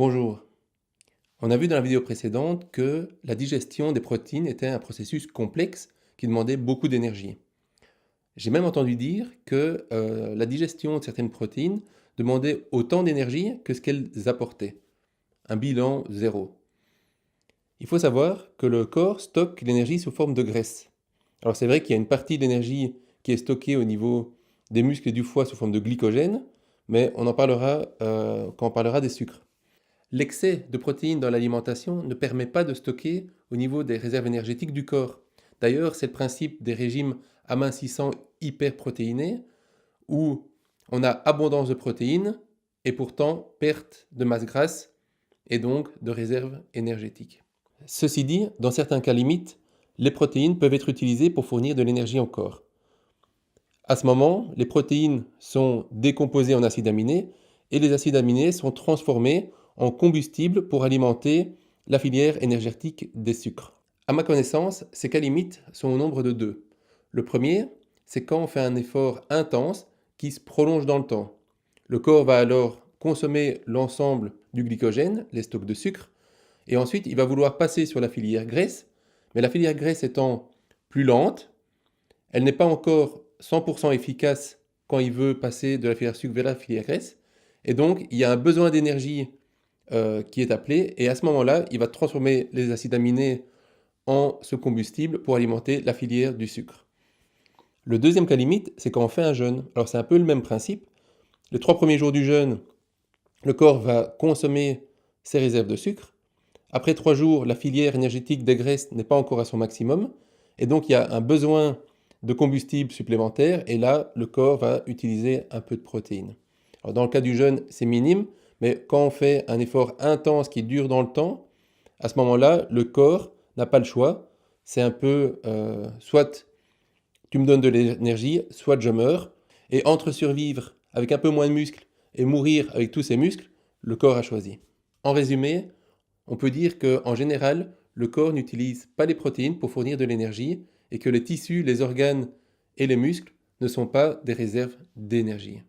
Bonjour. On a vu dans la vidéo précédente que la digestion des protéines était un processus complexe qui demandait beaucoup d'énergie. J'ai même entendu dire que la digestion de certaines protéines demandait autant d'énergie que ce qu'elles apportaient. Un bilan zéro. Il faut savoir que le corps stocke l'énergie sous forme de graisse. Alors c'est vrai qu'il y a une partie d'énergie qui est stockée au niveau des muscles et du foie sous forme de glycogène, mais on en parlera quand on parlera des sucres. L'excès de protéines dans l'alimentation ne permet pas de stocker au niveau des réserves énergétiques du corps. D'ailleurs, c'est le principe des régimes amincissants hyperprotéinés où on a abondance de protéines et pourtant perte de masse grasse et donc de réserves énergétiques. Ceci dit, dans certains cas limites, les protéines peuvent être utilisées pour fournir de l'énergie au corps. À ce moment, les protéines sont décomposées en acides aminés et les acides aminés sont transformés en combustible pour alimenter la filière énergétique des sucres. À ma connaissance, ces cas limites sont au nombre de deux. Le premier, c'est quand on fait un effort intense qui se prolonge dans le temps. Le corps va alors consommer l'ensemble du glycogène, les stocks de sucre, et ensuite il va vouloir passer sur la filière graisse, mais la filière graisse étant plus lente, elle n'est pas encore 100% efficace quand il veut passer de la filière sucre vers la filière graisse, et donc il y a un besoin d'énergie qui est appelé, et à ce moment-là, il va transformer les acides aminés en ce combustible pour alimenter la filière du sucre. Le deuxième cas limite, c'est quand on fait un jeûne. Alors c'est un peu le même principe. Les 3 premiers jours du jeûne, le corps va consommer ses réserves de sucre. Après 3 jours, la filière énergétique des graisses n'est pas encore à son maximum, et donc il y a un besoin de combustible supplémentaire, et là, le corps va utiliser un peu de protéines. Alors dans le cas du jeûne, c'est minime, mais quand on fait un effort intense qui dure dans le temps, à ce moment-là, le corps n'a pas le choix. C'est un peu soit tu me donnes de l'énergie, soit je meurs. Et entre survivre avec un peu moins de muscles et mourir avec tous ses muscles, le corps a choisi. En résumé, on peut dire qu'en général, le corps n'utilise pas les protéines pour fournir de l'énergie et que les tissus, les organes et les muscles ne sont pas des réserves d'énergie.